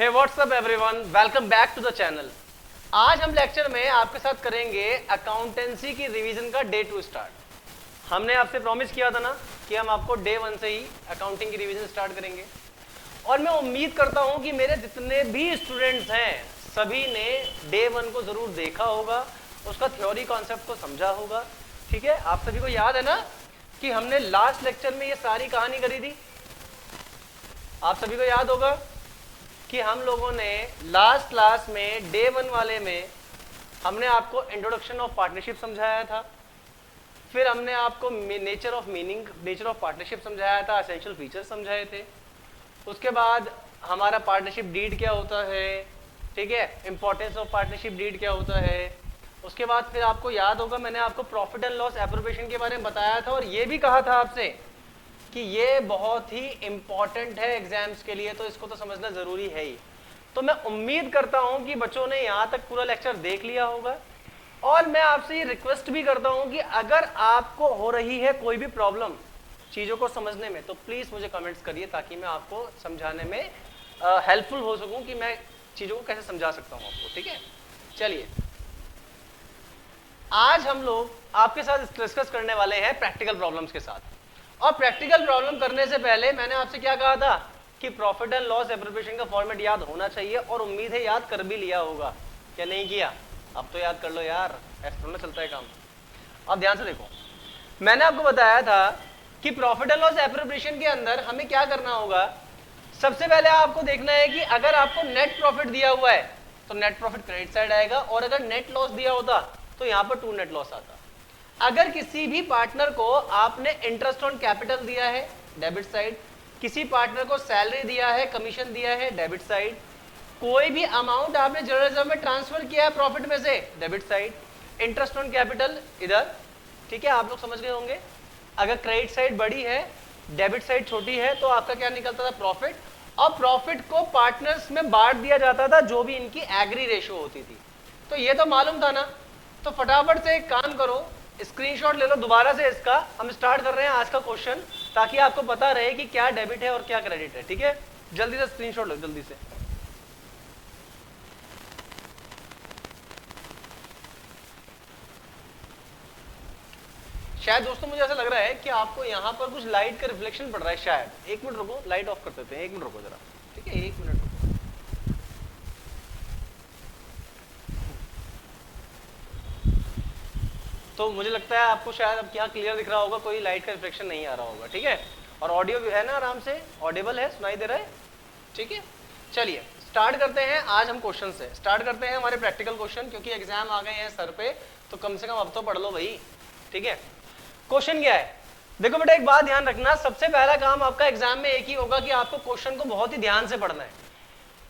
Hey what's up everyone, welcome back to the channel. आज हम lecture में आपके साथ करेंगे अकाउंटेंसी की रिवीजन का डे 2 स्टार्ट। हमने आपसे प्रॉमिस किया था ना कि हम आपको डे 1 से ही अकाउंटिंग की रिवीजन स्टार्ट करेंगे, और मैं उम्मीद करता हूं कि मेरे जितने भी स्टूडेंट्स हैं सभी ने डे 1 को जरूर देखा होगा, उसका थ्योरी कॉन्सेप्ट को समझा होगा। ठीक है, आप सभी को याद है ना कि हमने लास्ट लेक्चर में ये सारी कहानी करी थी। आप सभी को याद होगा कि हम लोगों ने लास्ट क्लास में डे 1 वाले में हमने आपको इंट्रोडक्शन ऑफ पार्टनरशिप समझाया था, फिर हमने आपको nature of meaning, nature of partnership समझाया था, एसेंशियल फीचर्स समझाए थे। उसके बाद हमारा पार्टनरशिप डीड क्या होता है, ठीक है, इंपॉर्टेंस ऑफ पार्टनरशिप डीड क्या होता है। उसके बाद फिर आपको याद होगा मैंने आपको प्रॉफिट एंड लॉस एप्रोप्रिएशन के बारे में बताया था, और ये भी कहा था आपसे कि ये बहुत ही इंपॉर्टेंट है एग्जाम्स के लिए, तो इसको तो समझना जरूरी है ही। तो मैं उम्मीद करता हूं कि बच्चों ने यहाँ तक पूरा लेक्चर देख लिया होगा, और मैं आपसे ये रिक्वेस्ट भी करता हूं कि अगर आपको हो रही है कोई भी प्रॉब्लम चीज़ों को समझने में, तो प्लीज़ मुझे कमेंट्स करिए ताकि मैं आपको समझाने में हेल्पफुल हो सकूं कि मैं चीज़ों को कैसे समझा सकता हूं आपको। ठीक है, चलिए आज हम लोग आपके साथ डिस्कस करने वाले हैं प्रैक्टिकल प्रॉब्लम्स के साथ। और प्रैक्टिकल प्रॉब्लम करने से पहले मैंने आपसे क्या कहा था कि प्रॉफिट एंड लॉस एप्रोप्रिएशन का फॉर्मेट याद होना चाहिए, और उम्मीद है याद कर भी लिया होगा। क्या नहीं किया? अब तो याद कर लो यार, ऐसा थोड़ा चलता है काम। अब ध्यान से देखो, मैंने आपको बताया था कि प्रॉफिट एंड लॉस एप्रोप्रिएशन के अंदर हमें क्या करना होगा। सबसे पहले आपको देखना है कि अगर आपको नेट प्रॉफिट दिया हुआ है तो नेट प्रॉफिट क्रेडिट साइड आएगा, और अगर नेट लॉस दिया होता तो यहाँ पर टू नेट लॉस आता। अगर किसी भी पार्टनर को आपने इंटरेस्ट ऑन कैपिटल दिया है डेबिट साइड, किसी पार्टनर को सैलरी दिया है, कमीशन दिया है डेबिट साइड, कोई भी अमाउंट आपने जनरल रिजर्व में ट्रांसफर किया है प्रॉफिट में से debit side, interest on capital इधर। ठीक है, आप लोग समझ गए होंगे। अगर क्रेडिट साइड बड़ी है डेबिट साइड छोटी है तो आपका क्या निकलता था? प्रॉफिट। और प्रॉफिट को पार्टनर्स में बांट दिया जाता था जो भी इनकी एग्री रेशो होती थी। तो ये तो मालूम था ना, तो फटाफट से एक काम करो, स्क्रीनशॉट ले लो दोबारा से इसका। हम स्टार्ट कर रहे हैं आज का क्वेश्चन ताकि आपको पता रहे कि क्या डेबिट है और क्या क्रेडिट है। ठीक है, जल्दी से स्क्रीनशॉट लो जल्दी से। शायद दोस्तों मुझे ऐसा लग रहा है कि आपको यहाँ पर कुछ लाइट का रिफ्लेक्शन पड़ रहा है शायद। एक मिनट रुको, लाइट ऑफ कर देते हैं, एक मिनट रुको जरा। ठीक है, एक मिनट रुको। तो मुझे लगता है आपको शायद अब क्या क्लियर दिख रहा होगा, कोई लाइट का रिफ्लेक्शन नहीं आ रहा होगा। ठीक है, और ऑडियो भी है ना, आराम से ऑडिबल है, सुनाई दे रहा है। ठीक है, चलिए स्टार्ट करते हैं। आज हम क्वेश्चन से स्टार्ट करते हैं, हमारे प्रैक्टिकल क्वेश्चन, क्योंकि एग्जाम आ गए हैं सर पे, तो कम से कम अब तो पढ़ लो भाई। ठीक है, क्वेश्चन क्या है? देखो बेटा, एक बात ध्यान रखना, सबसे पहला काम आपका एग्जाम में एक ही होगा कि आपको क्वेश्चन को बहुत ही ध्यान से पढ़ना है,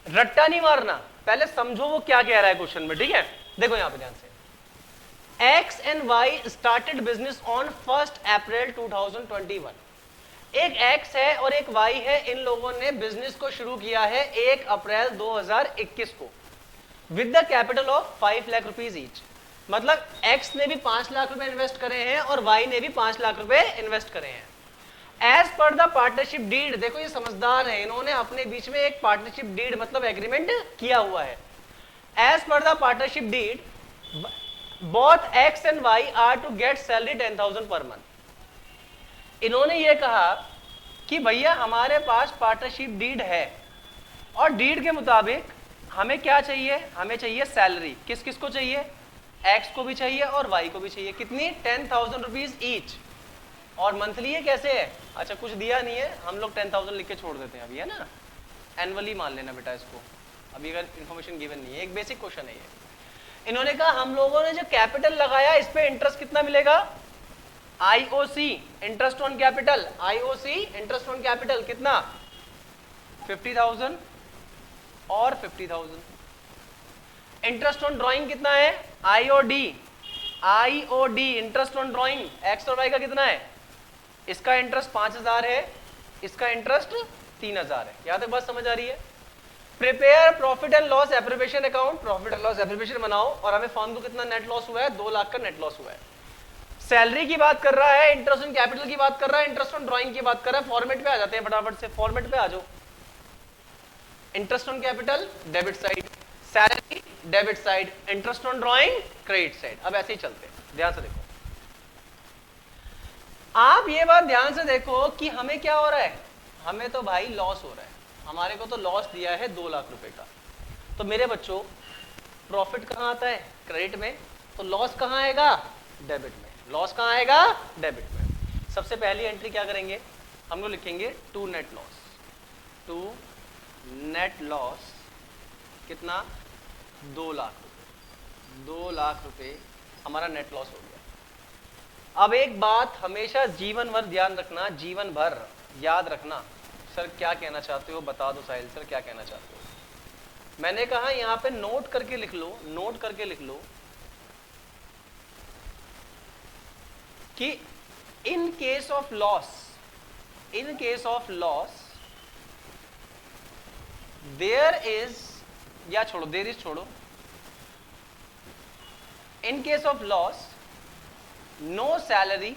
रट्टा नहीं मारना। पहले समझो वो क्या कह रहा है क्वेश्चन में। ठीक है, देखो यहाँ पे ध्यान से, X and Y started business on 1st April 2021। एक X है और एक Y है, इन लोगों ने बिजनेस को शुरू किया है 1 अप्रैल 2021 को with the capital of 5 lakh rupees each. मतलब X ने भी 5 लाख रुपए इन्वेस्ट करे हैं और Y ने भी 5 लाख रुपए इन्वेस्ट करे हैं। As per the partnership deed, देखो ये समझदार है, इन्होंने अपने बीच में एक पार्टनरशिप डीड मतलब एग्रीमेंट किया हुआ है। As per the partnership deed both X and Y are to get salary 10,000 per month। इन्होंने ये कहा कि भैया हमारे पास पार्टनरशिप डीड है, और डीड के मुताबिक हमें क्या चाहिए? हमें चाहिए सैलरी। किस किस को चाहिए? X को भी चाहिए और Y को भी चाहिए। कितनी? 10,000 रुपीज ईच। और मंथली है कैसे है? अच्छा कुछ दिया नहीं है, हम लोग 10,000 लिख के छोड़ देते हैं अभी, है ना। एनुअली मान लेना बेटा इसको, अभी अगर इन्फॉर्मेशन गिवन नहीं है, एक बेसिक क्वेश्चन है ये। इन्होंने कहा हम लोगों ने जो कैपिटल लगाया इस पे इंटरेस्ट कितना मिलेगा? IOC, interest on capital. IOC interest on capital कितना? 50,000 और 50,000। इंटरेस्ट ऑन ड्राइंग कितना है? IOD, IOD interest on drawing x और वाई का कितना है? इसका इंटरेस्ट 5,000 है, इसका इंटरेस्ट 3,000 है। यहां तक बात समझ आ रही है? Prepare profit and loss appropriation account, profit and loss appropriation बनाओ, और हमें फर्म को कितना नेट लॉस हुआ है? 2 लाख का नेट लॉस हुआ है। सैलरी की बात कर रहा है, इंटरेस्ट ऑन कैपिटल की बात कर रहा है, इंटरेस्ट ऑन ड्राइंग की बात कर रहा है। फॉर्मेट पे आ जाते हैं फटाफट से, फॉर्मेट पे आ जाओ। Interest on capital debit side, salary debit side, interest on drawing credit side. अब ऐसे ही चलते हैं, ध्यान से देखो। आप ये बात ध्यान से देखो कि हमें क्या हो रहा है, हमें तो भाई लॉस हो रहा है, हमारे को तो लॉस दिया है 2 लाख रुपए का। तो मेरे बच्चों प्रॉफिट कहां आता है, क्रेडिट में, तो लॉस कहां आएगा, डेबिट में। लॉस कहां आएगा, डेबिट में। सबसे पहली एंट्री क्या करेंगे, हम लोग लिखेंगे to net loss. To net loss कितना, 2 लाख रुपए। 2 लाख रुपए हमारा नेट लॉस हो गया। अब एक बात हमेशा जीवन भर ध्यान रखना, जीवन भर याद रखना। सर क्या कहना चाहते हो, बता दो साहिल सर क्या कहना चाहते हो। मैंने कहा यहां पे नोट करके लिख लो, नोट करके लिख लो कि in case of loss, in case of loss there is, या छोड़ो देयर इज छोड़ो, in case of loss no salary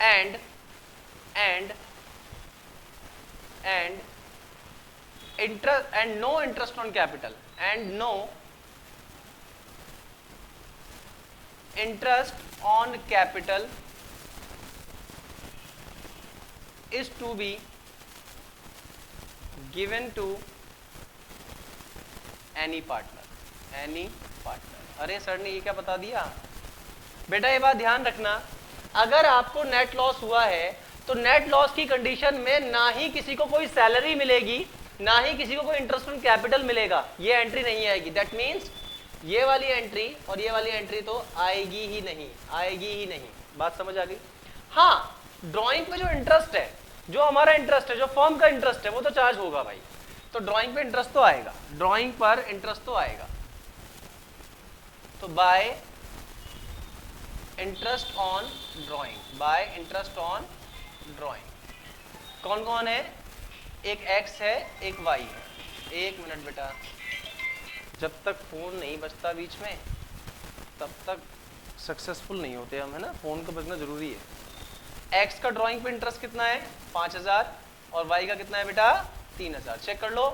and interest and no interest on capital and no interest on capital is to be given to any partner, any partner. अरे sir ने ये क्या बता दिया, बेटा ये बात ध्यान रखना, अगर आपको नेट लॉस हुआ है तो नेट लॉस की कंडीशन में ना ही किसी को कोई सैलरी मिलेगी, ना ही किसी को कोई इंटरेस्ट ऑन कैपिटल मिलेगा, ये एंट्री नहीं आएगी। दैट मींस ये वाली एंट्री और ये वाली एंट्री तो आएगी ही नहीं, आएगी ही नहीं। बात समझ आ गई। हाँ, ड्राइंग पे जो इंटरेस्ट है, जो हमारा इंटरेस्ट है, जो फर्म का इंटरेस्ट है, वो तो चार्ज होगा भाई, तो ड्राइंग पे इंटरेस्ट तो आएगा, ड्राइंग पर इंटरेस्ट तो आएगा। तो bye interest on drawing, bye interest on drawing कौन कौन है, एक एक्स है एक वाई है। एक मिनट बेटा, जब तक फोन नहीं बजता बीच में तब तक सक्सेसफुल नहीं होते हम, है ना, फोन का बजना जरूरी है। एक्स का ड्राइंग पे इंटरेस्ट कितना है 5000 और वाई का कितना है बेटा 3000। चेक कर लो,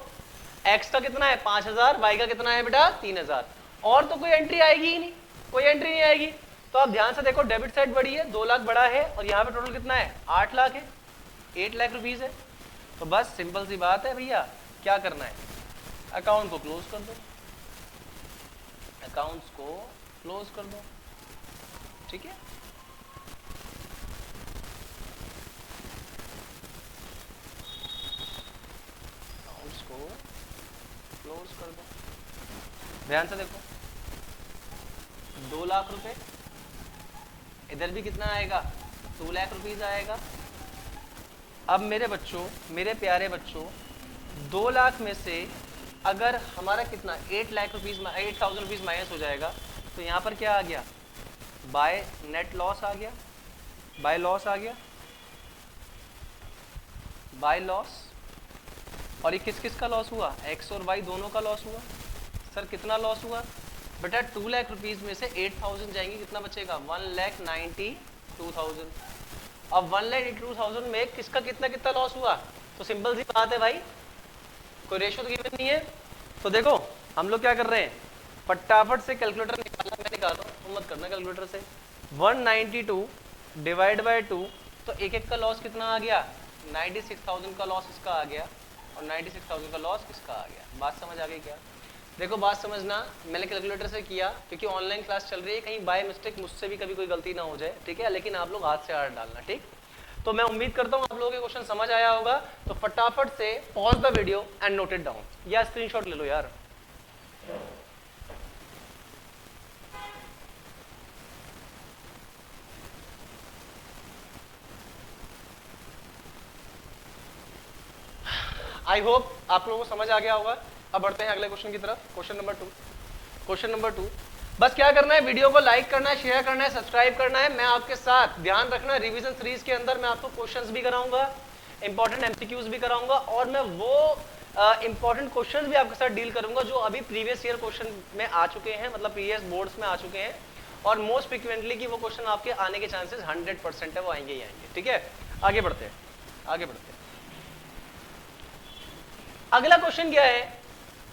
एक्स का कितना है 5000, वाई का कितना है बेटा 3000। और तो कोई एंट्री आएगी ही नहीं, कोई एंट्री नहीं आएगी। तो आप ध्यान से देखो, डेबिट साइड बड़ी है, 2 लाख बड़ा है और यहाँ पे टोटल कितना है 8 लाख है, 8 लाख रुपीज है। तो बस सिंपल सी बात है भैया, क्या करना है, अकाउंट को क्लोज कर दो, अकाउंट्स को क्लोज कर दो, ठीक है। अकाउंट्स को क्लोज कर दो। ध्यान से देखो, 2 लाख रुपए, इधर भी कितना आएगा 2 लाख रुपीज आएगा। अब मेरे बच्चों, मेरे प्यारे बच्चों, 2 लाख में से अगर हमारा कितना 8 लाख रुपीज, 8000 रुपीज माइनस हो जाएगा, तो यहाँ पर क्या आ गया, बाय नेट लॉस आ गया, बाय लॉस आ गया, बाय लॉस। और ये किस किस का लॉस हुआ, एक्स और वाई दोनों का लॉस हुआ। सर कितना लॉस हुआ बेटा, 2 लाख रुपीज में से 8000 जाएंगे, कितना बचेगा 1,92,000। अब 1,92,000 में किसका कितना कितना लॉस हुआ, तो सिंपल सी बात है भाई, कोई रेशो तो गिवन नहीं है। तो देखो हम लोग क्या कर रहे हैं, फटाफट से कैलकुलेटर निकाला, मैं निकालो तो मत करना कैलकुलेटर से। 192 डिवाइड बाय 2, तो एक एक का लॉस कितना आ गया, 96,000 का लॉस इसका आ गया और 96,000 का लॉस इसका आ गया। बात समझ आ गई क्या? देखो बात समझना, मैंने कैलकुलेटर से किया क्योंकि ऑनलाइन क्लास चल रही है, कहीं बाय मिस्टेक मुझसे भी कभी कोई गलती ना हो जाए, ठीक है। लेकिन आप लोग हाथ से हाथ डालना, ठीक। तो मैं उम्मीद करता हूँ आप लोगों के क्वेश्चन समझ आया होगा। तो फटाफट से pause the video and note it down, या स्क्रीनशॉट ले लो यार। आई होप आप लोगों को समझ आ गया होगा। अब बढ़ते हैं अगले क्वेश्चन की तरफ, क्वेश्चन नंबर 2। क्वेश्चन नंबर 2, बस क्या करना है, वीडियो को लाइक करना है, शेयर करना है, सब्सक्राइब करना है। मैं आपके साथ, ध्यान रखना, रिवीजन सीरीज के अंदर मैं आपको क्वेश्चंस भी कराऊंगा, इंपॉर्टेंट एमसीक्यूज भी कराऊंगा, और मैं वो इंपॉर्टेंट क्वेश्चंस भी आपके साथ डील करूंगा जो अभी प्रीवियस ईयर क्वेश्चन में आ चुके हैं, मतलब प्रीवियस बोर्ड्स में आ चुके हैं, और मोस्ट फ्रिक्वेंटली की वो क्वेश्चन आपके आने के चांसेस 100% है, वो आएंगे ही आएंगे, ठीक है। आगे बढ़ते हैं, आगे बढ़ते हैं। अगला क्वेश्चन क्या है,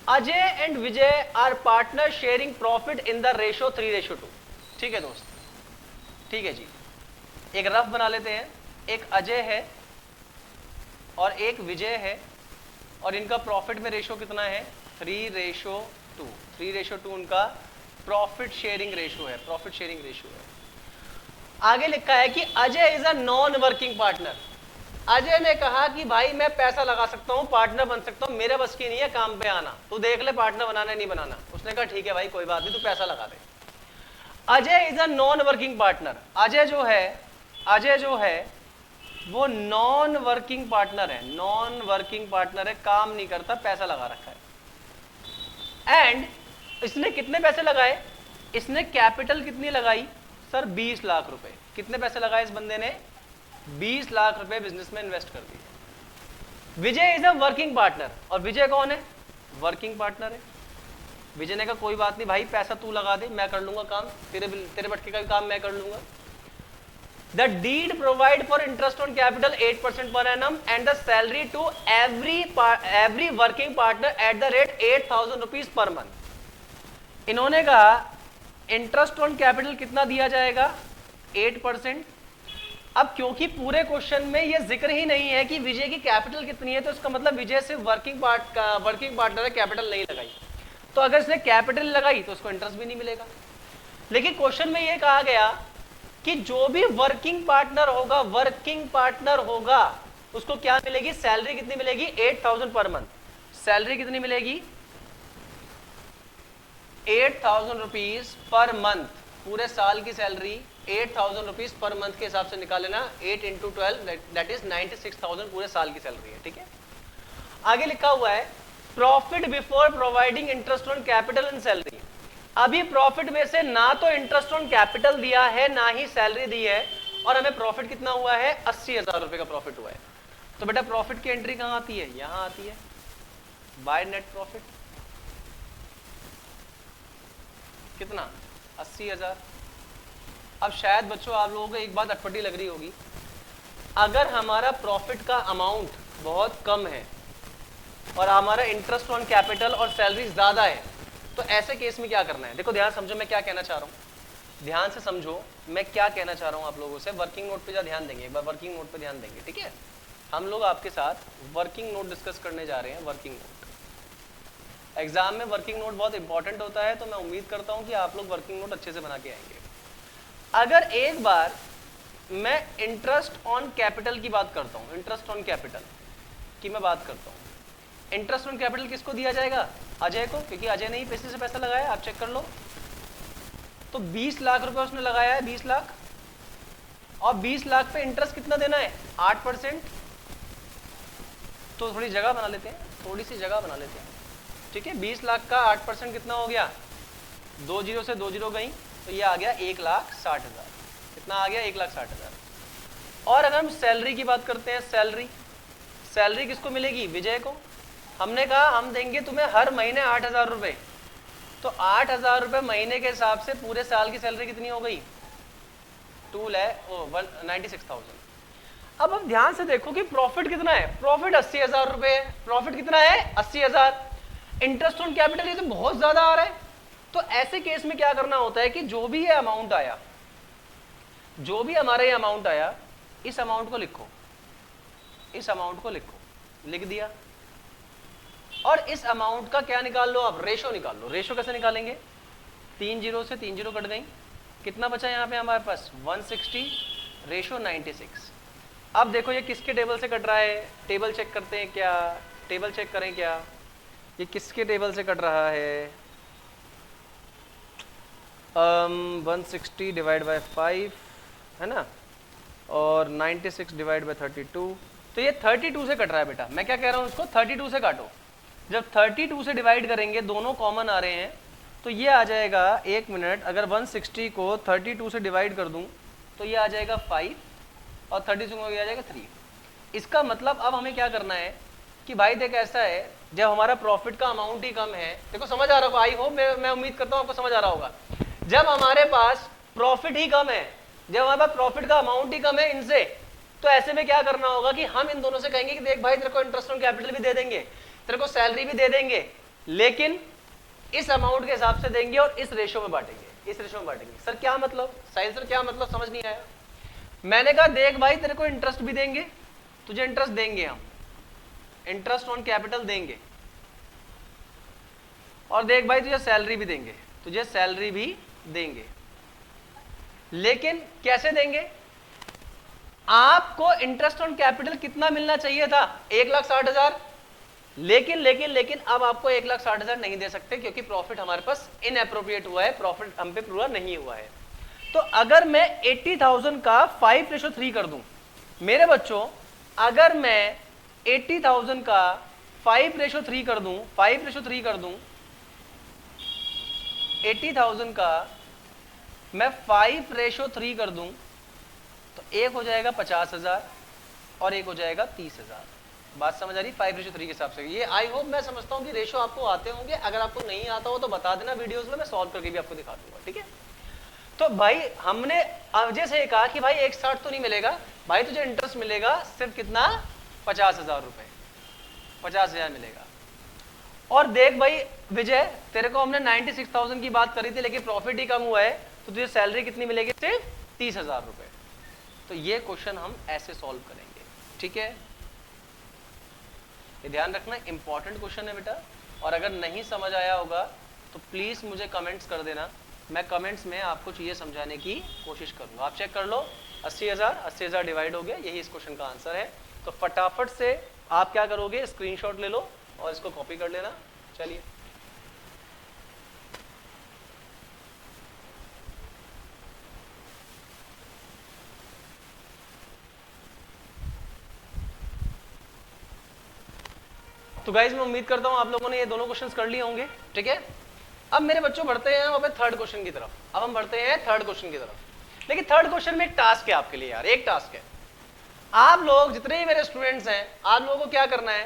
Ajay and Vijay are partner sharing profit in the ratio 3:2। ठीक है दोस्त, ठीक है जी, एक रफ बना लेते हैं। एक अजय है और एक विजय है और इनका प्रॉफिट में रेशो कितना है 3:2। 3:2 उनका प्रॉफिट शेयरिंग रेशो है, प्रॉफिट शेयरिंग रेशो है। आगे लिखा है कि Ajay is a non working partner. Ajay ने कहा कि भाई मैं पैसा लगा सकता हूं, पार्टनर बन सकता हूं, मेरे बस की नहीं है काम पे आना, तू देख ले पार्टनर बनाना नहीं बनाना। उसने कहा ठीक है भाई कोई बात नहीं, तू पैसा लगा दे। Ajay is a non working partner. Ajay जो है वो नॉन वर्किंग पार्टनर है, नॉन वर्किंग पार्टनर है, काम नहीं करता, पैसा लगा रखा है। एंड इसने कितने पैसे लगाए, इसने कैपिटल कितनी लगाई सर 20 लाख रुपए। कितने पैसे लगाए इस बंदे ने 20 लाख रुपए बिजनेस में इन्वेस्ट कर दिए। विजय इज अ वर्किंग पार्टनर, और विजय कौन है वर्किंग पार्टनर है। विजय ने कहा कोई बात नहीं भाई पैसा तू लगा दे, मैं कर लूंगा काम, तेरे बटके का भी काम मैं कर लूंगा। The deed provide for interest on capital 8% per annum and the salary to every working partner at the rate 8,000 rupees per month। इन्होंने कहा इंटरेस्ट ऑन कैपिटल कितना दिया जाएगा 8%। अब क्योंकि पूरे क्वेश्चन में ये जिक्र ही नहीं है कि विजय की कैपिटल कितनी है, तो इसका मतलब विजय सिर्फ वर्किंग पार्टनर है, कैपिटल नहीं लगाई। तो अगर इसने कैपिटल लगाई तो उसको इंटरेस्ट भी नहीं मिलेगा। लेकिन क्वेश्चन में ये कहा गया कि जो भी वर्किंग पार्टनर होगा उसको क्या मिलेगी, सैलरी कितनी मिलेगी 8,000 पर मंथ। सैलरी कितनी मिलेगी 8,000 रुपीज पर मंथ, पूरे साल की सैलरी 8,000 रुपीज पर मंथ के हिसाब से निकाल लेना। 8 × 12 दैट इज 96,000 पूरे साल की सैलरी है। ठीक है, आगे लिखा हुआ है profit before providing interest on capital and salary. अभी प्रॉफिट में से ना तो इंटरेस्ट ऑन कैपिटल दिया है ना ही सैलरी दी है, और हमें प्रॉफिट कितना हुआ है 80,000 रुपए का प्रॉफिट हुआ है। तो बेटा प्रॉफिट की एंट्री कहां आती है, यहां आती है बाय नेट प्रॉफिट। कितना 80,000। अब शायद बच्चों आप लोगों को एक बात अटपटी लग रही होगी, अगर हमारा प्रॉफिट का अमाउंट बहुत कम है और हमारा इंटरेस्ट ऑन कैपिटल और सैलरी ज्यादा है, तो ऐसे केस में क्या करना है। देखो ध्यान समझो मैं क्या कहना चाह रहा हूँ, ध्यान से समझो मैं क्या कहना चाह रहा हूँ आप लोगों से। वर्किंग नोट पे जा ध्यान देंगे, एक बार वर्किंग नोट पे ध्यान देंगे। ठीक है, हम लोग आपके साथ वर्किंग नोट डिस्कस करने जा रहे हैं। वर्किंग नोट एग्जाम में वर्किंग नोट बहुत इंपॉर्टेंट होता है, तो मैं उम्मीद करता हूँ कि आप लोग वर्किंग नोट अच्छे से बना के आएंगे। अगर एक बार मैं इंटरेस्ट ऑन कैपिटल की बात करता हूँ, इंटरेस्ट ऑन कैपिटल की मैं बात करता हूँ, इंटरेस्ट ऑन कैपिटल किसको दिया जाएगा अजय को, क्योंकि अजय ने ही पैसे से पैसा लगाया, आप चेक कर लो। तो 20 लाख रुपए उसने लगाया है, 20 लाख, और 20 लाख पे इंटरेस्ट कितना देना है 8%। तो थोड़ी जगह बना लेते हैं, थोड़ी सी जगह बना लेते हैं। ठीक है, 20 लाख का 8% कितना हो गया, 2 जीरो से 2 जीरो गई, तो ये आ गया 1,60,000। कितना आ गया 1,60,000। और अगर हम सैलरी की बात करते हैं, सैलरी किसको मिलेगी विजय को। हमने कहा हम देंगे तुम्हें हर महीने 8,000 रुपए, तो 8,000 रुपए महीने के हिसाब से पूरे साल की सैलरी कितनी हो गई 96,000। अब आप ध्यान से देखो कि प्रॉफिट कितना है, प्रॉफिट 80,000 रुपए है। प्रॉफिट कितना है 80,000, इंटरेस्ट ऑन कैपिटल ये तो बहुत ज्यादा आ रहा है। तो ऐसे केस में क्या करना होता है कि जो भी ये अमाउंट आया, जो भी हमारा ये अमाउंट आया, इस अमाउंट को लिखो, इस अमाउंट को लिखो, लिख दिया। और इस अमाउंट का क्या निकाल लो आप, रेशो निकाल लो। रेशो कैसे निकालेंगे, 3 जीरो से 3 जीरो कट गई, कितना बचा यहाँ पे हमारे पास 160, रेशो 96। अब देखो ये किसके टेबल से कट रहा है, टेबल चेक करते हैं क्या, टेबल चेक करें क्या, ये किसके टेबल से कट रहा है। 160 डिवाइड बाय 5 है ना, और 96 डिवाइड बाय 32, तो ये 32 से कट रहा है बेटा। मैं क्या कह रहा हूँ, इसको 32 से काटो। जब 32 से डिवाइड करेंगे, दोनों कॉमन आ रहे हैं, तो ये आ जाएगा, एक मिनट, अगर 160 को 32 से डिवाइड कर दूं तो ये आ जाएगा 5, और 32 को ये आ जाएगा 3। इसका मतलब अब हमें क्या करना है कि भाई देख ऐसा है, जब हमारा प्रॉफिट का अमाउंट ही कम है, देखो समझ आ रहा होगा, आई होप मैं उम्मीद करता हूँ आपको समझ आ रहा होगा। जब हमारे पास प्रॉफिट ही कम है, जब हमारे पास प्रॉफिट का अमाउंट ही कम है इनसे, तो ऐसे में क्या करना होगा कि हम इन दोनों से कहेंगे कि देख भाई तेरे को इंटरेस्ट ऑन कैपिटल भी दे देंगे, तेरे को सैलरी भी दे देंगे, लेकिन इस अमाउंट के हिसाब से देंगे और इस रेशो में बांटेंगे, इस रेशो में बांटेंगे। सर क्या मतलब, साहिल सर क्या मतलब, समझ नहीं आया। मैंने कहा देख भाई तेरे को इंटरेस्ट भी देंगे, तुझे इंटरेस्ट देंगे, हम इंटरेस्ट ऑन कैपिटल देंगे, और देख भाई तुझे सैलरी भी देंगे, तुझे सैलरी भी देंगे, लेकिन कैसे देंगे। आपको इंटरेस्ट ऑन कैपिटल कितना मिलना चाहिए था, 1,60,000, लेकिन लेकिन लेकिन अब आपको 1,60,000 नहीं दे सकते क्योंकि प्रॉफिट हमारे पास इनएप्रोप्रिएट हुआ है, प्रॉफिट हम पे पूरा नहीं हुआ है। तो अगर मैं 80,000 का 5:3 कर दूं मेरे बच्चों, अगर मैं 80,000 का 5:3 कर दूं, 5:3 कर दूं, 80,000 का मैं 5:3 कर दूं, तो एक हो जाएगा 50,000 और एक हो जाएगा 30,000। बात समझ आ रही, 5:3 के हिसाब से। ये आई होप, मैं समझता हूँ कि रेशो आपको आते होंगे, अगर आपको नहीं आता हो तो बता देना वीडियोस में, मैं सॉल्व करके भी आपको दिखा दूंगा, ठीक है। तो भाई हमने अजय से कहा कि भाई 1,60 तो नहीं मिलेगा भाई, तुझे इंटरेस्ट मिलेगा सिर्फ कितना, 50,000 रुपए, 50,000 मिलेगा। और देख भाई विजय, तेरे को हमने 96,000 की बात करी थी लेकिन प्रॉफिट ही कम हुआ है, तो तुझे सैलरी कितनी मिलेगी, सिर्फ 30,000 रुपए। तो ये क्वेश्चन हम ऐसे सॉल्व करेंगे, ठीक है। ये ध्यान रखना, इंपॉर्टेंट क्वेश्चन है बेटा, और अगर नहीं समझ आया होगा तो प्लीज मुझे कमेंट्स कर देना, मैं कमेंट्स में आपको चीजें समझाने की कोशिश करूंगा। आप चेक कर लो, 80,000 डिवाइड हो गया, यही इस क्वेश्चन का आंसर है। तो फटाफट से आप क्या करोगे, स्क्रीनशॉट ले लो और इसको कॉपी कर लेना। चलिए तो गाइज मैं उम्मीद करता हूं आप लोगों ने ये दोनों क्वेश्चंस कर लिए होंगे, ठीक है। अब मेरे बच्चों बढ़ते हैं हम थर्ड क्वेश्चन की तरफ। अब हम बढ़ते हैं थर्ड क्वेश्चन की तरफ, लेकिन थर्ड क्वेश्चन में एक टास्क है आपके लिए यार, एक टास्क है। आप लोग जितने भी मेरे स्टूडेंट्स हैं, आप लोगों को क्या करना है,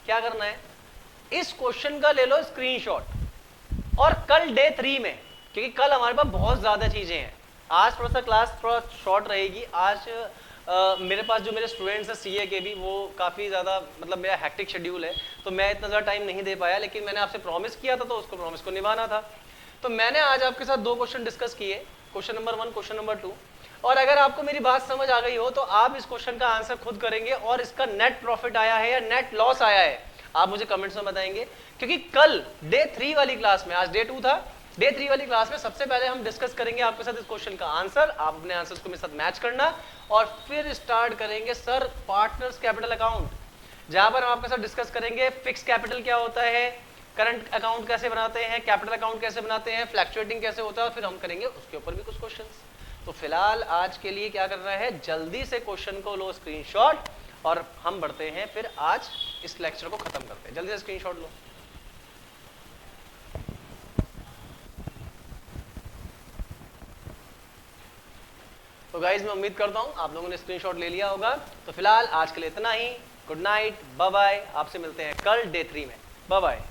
क्या करना है, इस क्वेश्चन का ले लो स्क्रीनशॉट, और कल डे 3 में, क्योंकि कल हमारे पास बहुत ज्यादा चीजें हैं, आज थोड़ा सा क्लास थोड़ा शॉर्ट रहेगी। आज मेरे पास जो मेरे स्टूडेंट्स हैं सीए के भी, वो काफ़ी ज़्यादा, मतलब मेरा हैक्टिक शेड्यूल है, तो मैं इतना ज़्यादा टाइम नहीं दे पाया, लेकिन मैंने आपसे प्रॉमिस किया था तो उसको प्रॉमिस को निभाना था। तो मैंने आज आपके साथ 2 क्वेश्चन डिस्कस किए, क्वेश्चन नंबर 1, क्वेश्चन नंबर 2। और अगर आपको मेरी बात समझ आ गई हो तो आप इस क्वेश्चन का आंसर खुद करेंगे, और इसका नेट प्रॉफिट आया है या नेट लॉस आया है आप मुझे कमेंट्स में बताएंगे। क्योंकि कल डे 3 वाली क्लास में, आज डे 2 था, डे 3 वाली क्लास में सबसे पहले हम डिस्कस करेंगे आपके साथ इस क्वेश्चन का आंसर, आप अपने आंसर्स को मेरे साथ मैच करना, और फिर स्टार्ट करेंगे सर पार्टनर्स कैपिटल अकाउंट, जहां पर हम आपके साथ डिस्कस करेंगे फिक्स कैपिटल क्या होता है, करंट अकाउंट कैसे बनाते हैं, कैपिटल अकाउंट कैसे बनाते हैं, फ्लक्चुएटिंग कैसे होता है, और फिर हम करेंगे उसके ऊपर भी कुछ क्वेश्चंस। तो फिलहाल आज के लिए क्या करना है, जल्दी से क्वेश्चन को लो स्क्रीनशॉट, और हम बढ़ते हैं फिर आज इस लेक्चर को खत्म करते हैं। जल्दी से स्क्रीनशॉट लो। तो गाइज मैं उम्मीद करता हूं आप लोगों ने स्क्रीनशॉट ले लिया होगा। तो फिलहाल आज के लिए इतना ही, गुड नाइट, बाय बाय, आपसे मिलते हैं कल डे 3 में, बाय बाय।